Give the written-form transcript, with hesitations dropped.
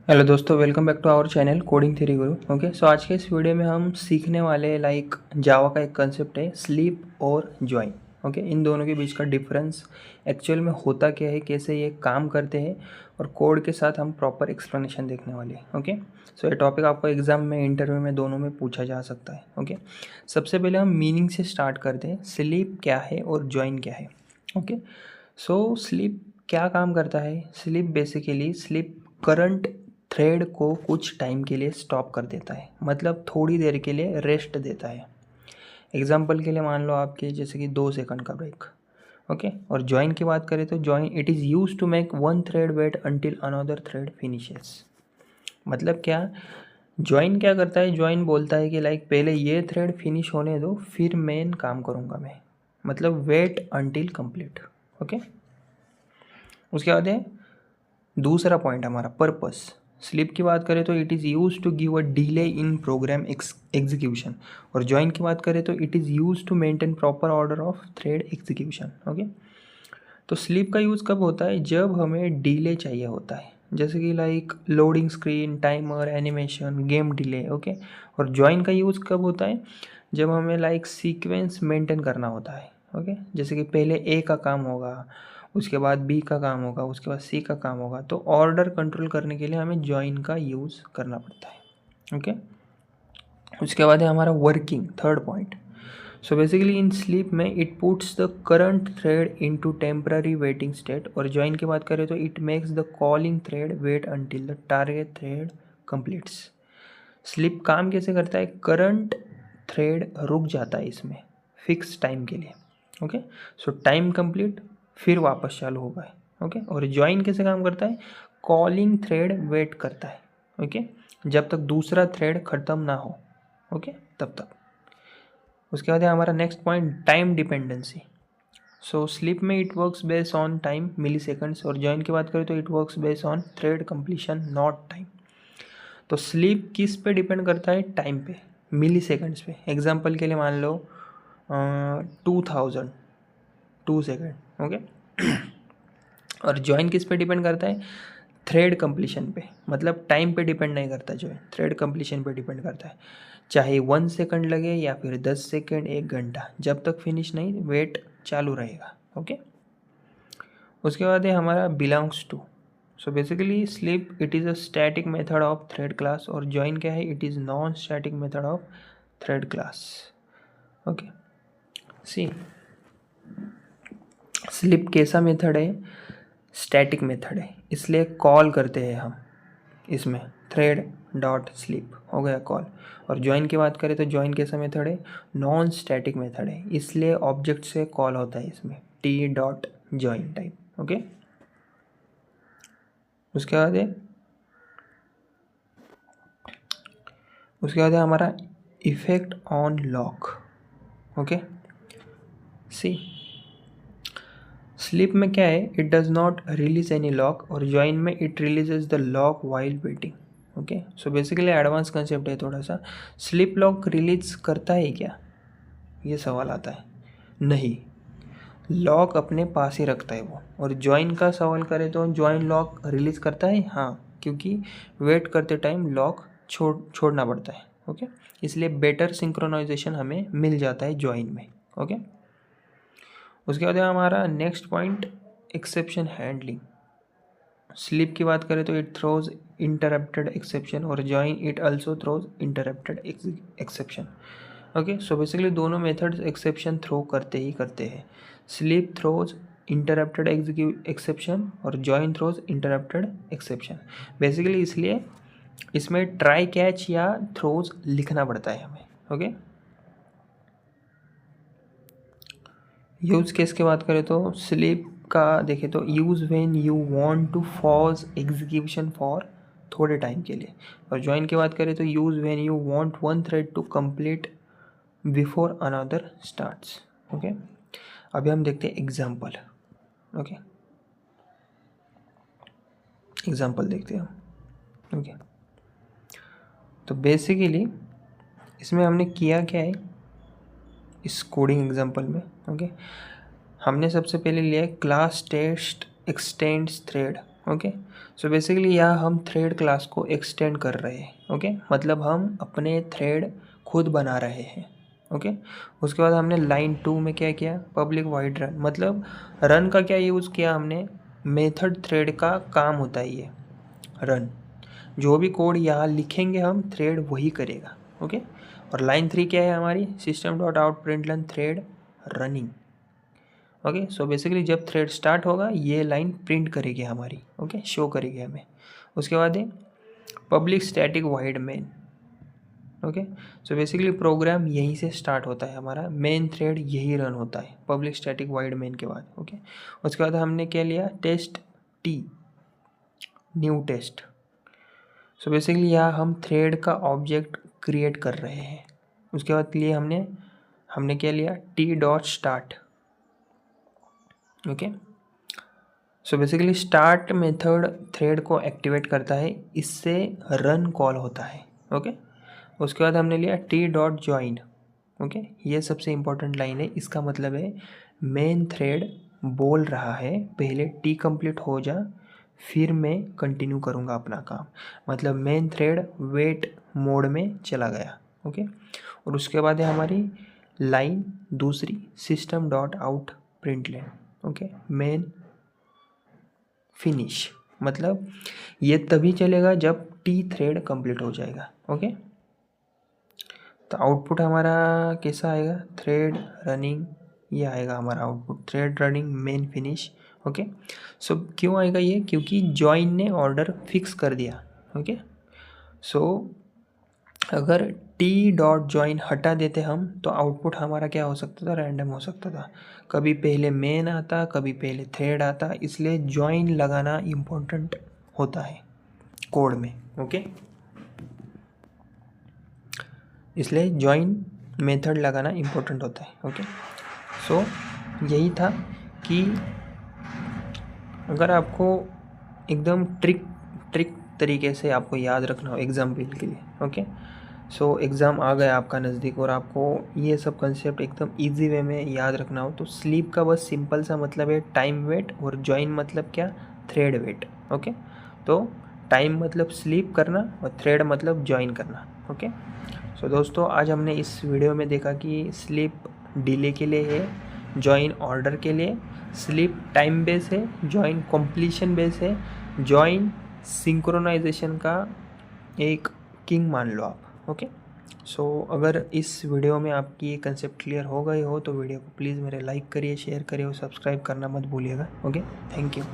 Hello दोस्तों, welcome back to our channel coding theory guru. Okay, so आज के इस वीडियो में हम सीखने वाले जावा का एक कंसेप्ट है स्लीप और ज्वाइन। ओके, इन दोनों के बीच का डिफरेंस एक्चुअल में होता क्या है, कैसे ये काम करते हैं, और कोड के साथ हम प्रॉपर एक्सप्लेनेशन देखने वाले हैं। ओके, सो ये टॉपिक आपको एग्जाम में, इंटरव्यू में, दोनों में पूछा जा सकता है। ओके, सबसे पहले हम मीनिंग से स्टार्ट करते हैं। स्लीप क्या है और ज्वाइन क्या है। ओके, सो स्लीप क्या काम करता है। स्लीप करंट थ्रेड को कुछ टाइम के लिए स्टॉप कर देता है, मतलब थोड़ी देर के लिए रेस्ट देता है। एग्जाम्पल के लिए मान लो आपके जैसे कि 2 सेकंड का ब्रेक। ओके, और ज्वाइन की बात करें तो join it is use to make one thread wait until another thread finishes. मतलब क्या, ज्वाइन क्या करता है, ज्वाइन बोलता है कि पहले ये थ्रेड फिनिश होने दो, फिर मेन काम करूँगा मैं, मतलब वेट अंटिल कंप्लीट। ओके, उसके बाद है दूसरा पॉइंट हमारा पर्पस। स्लीप की बात करें तो it is use to give a delay in program execution, और ज्वाइन की बात करें तो it is use to maintain proper order of thread execution. Okay, तो स्लीप का यूज़ कब होता है, जब हमें डिले चाहिए होता है, जैसे कि loading screen, timer, animation, game delay. Okay, और ज्वाइन का यूज़ कब होता है, जब हमें सीक्वेंस मेंटेन करना होता है। ओके, जैसे कि पहले ए का काम होगा, उसके बाद बी का काम होगा, उसके बाद सी का काम होगा, तो ऑर्डर कंट्रोल करने के लिए हमें ज्वाइन का यूज़ करना पड़ता है। ओके, उसके बाद है हमारा working, third point. So basically in sleep में it puts the current thread into temporary waiting state, और ज्वाइन की बात करें तो it makes the calling thread wait until the target thread completes. Sleep काम कैसे करता है, करंट थ्रेड रुक जाता है इसमें फिक्स टाइम के लिए। ओके, सो टाइम कंप्लीट, फिर वापस चालू होगा। ओके, और ज्वाइन कैसे काम करता है, कॉलिंग थ्रेड वेट करता है। ओके, जब तक दूसरा थ्रेड खत्म ना हो। ओके, तब तक। उसके बाद है हमारा next point, time dependency. So sleep में it works based on time, milliseconds, और ज्वाइन की बात करें तो it works based on thread completion, not time. तो स्लीप किस पे डिपेंड करता है, टाइम पे, मिली सेकेंड्स पे। एग्जाम्पल के लिए मान लो 2000 2 सेकेंड। ओके, और ज्वाइन किस पे डिपेंड करता है, थ्रेड कंप्लीशन पे, मतलब टाइम पे डिपेंड नहीं करता, जो है थ्रेड कंप्लीशन पे डिपेंड करता है। चाहे 1 सेकंड लगे या फिर 10 सेकंड, 1 घंटा, जब तक फिनिश नहीं वेट चालू रहेगा। ओके, उसके बाद है हमारा belongs to. So basically sleep it is a static method of thread class, और ज्वाइन क्या है, it is non static method of thread class. Okay, see sleep कैसा मेथड है, स्टैटिक मेथड है, इसलिए कॉल करते हैं हम इसमें थ्रेड डॉट स्लीप हो गया कॉल। और ज्वाइन की बात करें तो ज्वाइन कैसा मेथड है, नॉन स्टैटिक मेथड है, इसलिए ऑब्जेक्ट से कॉल होता है इसमें, T dot join type. Okay, उसके बाद है हमारा effect on lock. Okay, see sleep में क्या है, it does not release any lock, और ज्वाइन में it releases the lock while waiting. Okay, so basically advance concept है थोड़ा सा। स्लीप लॉक रिलीज करता है क्या, ये सवाल आता है, नहीं, लॉक अपने पास ही रखता है वो। और ज्वाइन का सवाल करें तो ज्वाइन लॉक रिलीज करता है, हाँ, क्योंकि वेट करते टाइम लॉक छोड़ना पड़ता है। ओके, इसलिए बेटर सिंक्रोनाइजेशन हमें मिल जाता है ज्वाइन में। ओके, उसके बाद है हमारा next point, exception handling. Sleep की बात करें तो इट थ्रोज इंटरप्टेड एक्सेप्शन, और join it also throws interrupted exception. Okay, so basically दोनों मेथड्स एक्सेप्शन थ्रो करते ही करते हैं। स्लीप थ्रोज इंटरप्टेड एक्सेप्शन, और join throws interrupted exception. Basically इसलिए इसमें ट्राई कैच या थ्रोज लिखना पड़ता है हमें। ओके, यूज़ केस की बात करें तो स्लीप का देखें तो use when you want to pause execution for थोड़े टाइम के लिए, और ज्वाइन की बात करें तो use when you want one thread to complete before another starts. Okay, अभी हम देखते हैं एग्जाम्पल। ओके, एग्जाम्पल देखते हैं हम। ओके, तो बेसिकली इसमें हमने किया क्या है, इस कोडिंग एग्जाम्पल में। ओके, हमने सबसे पहले लिया है class test extends thread okay. So basically यहाँ हम थ्रेड क्लास को एक्सटेंड कर रहे हैं। ओके, मतलब हम अपने थ्रेड खुद बना रहे हैं। ओके, उसके बाद हमने लाइन 2 में क्या किया, पब्लिक वाइड रन, मतलब रन का क्या यूज़ किया हमने, मेथड थ्रेड का काम होता है ये रन। जो भी कोड यहाँ लिखेंगे हम थ्रेड वही करेगा। ओके, और लाइन 3 क्या है हमारी, system dot out println thread running. Okay, so basically जब थ्रेड स्टार्ट होगा ये लाइन प्रिंट करेगी हमारी। ओके, शो करेगी हमें। उसके बाद है public static void main. Okay, so basically program यहीं से स्टार्ट होता है, हमारा मेन थ्रेड यही रन होता है पब्लिक स्टैटिक वाइड मेन के बाद। ओके, उसके बाद हमने क्या लिया, test T, new test. So basically यहाँ हम थ्रेड का ऑब्जेक्ट क्रिएट कर रहे हैं। उसके बाद लिए हमने क्या लिया, T dot start. Okay, so basically start method thread को एक्टिवेट करता है, इससे रन कॉल होता है। ओके, उसके बाद हमने लिया टी डॉट ज्वाइन। ओके, ये सबसे इम्पोर्टेंट लाइन है, इसका मतलब है मेन थ्रेड बोल रहा है पहले टी कंप्लीट हो जा फिर मैं कंटिन्यू करूँगा अपना काम, मतलब मेन थ्रेड वेट मोड में चला गया। ओके, और उसके बाद है हमारी लाइन दूसरी, system dot out println. Okay, main finish, मतलब ये तभी चलेगा जब टी थ्रेड कंप्लीट हो जाएगा। ओके, तो आउटपुट हमारा कैसा आएगा, थ्रेड रनिंग, ये आएगा हमारा output, thread running main finish. Okay, so क्यों आएगा ये, क्योंकि जॉइन ने ऑर्डर फिक्स कर दिया। ओके, सो अगर टी डॉट ज्वाइन हटा देते हम तो आउटपुट हमारा क्या हो सकता था, रैंडम हो सकता था, कभी पहले मेन आता कभी पहले थ्रेड आता, इसलिए ज्वाइन लगाना इम्पोर्टेंट होता है कोड में। ओके, इसलिए ज्वाइन मेथड लगाना इम्पोर्टेंट होता है। ओके, सो यही था कि अगर आपको एकदम ट्रिक तरीके से आपको याद रखना हो एग्जाम्पल के लिए। ओके, सो एग्ज़ाम आ गया आपका नज़दीक और आपको ये सब कंसेप्ट एकदम इजी वे में याद रखना हो तो स्लीप का बस सिंपल सा मतलब है टाइम वेट, और ज्वाइन मतलब क्या, थ्रेड वेट। ओके, तो टाइम मतलब स्लीप करना और थ्रेड मतलब ज्वाइन करना। ओके, सो दोस्तों आज हमने इस वीडियो में देखा कि स्लीप डिले के लिए है, ज्वाइन ऑर्डर के लिए, स्लीप टाइम बेस है, ज्वाइन कंप्लीशन बेस है, ज्वाइन सिंक्रोनाइजेशन का एक किंग मान लो आप। ओके, सो अगर इस वीडियो में आपकी ये कंसेप्ट क्लियर हो गए हो तो वीडियो को प्लीज़ मेरे लाइक करिए, शेयर करिए और सब्सक्राइब करना मत भूलिएगा। Okay, thank you.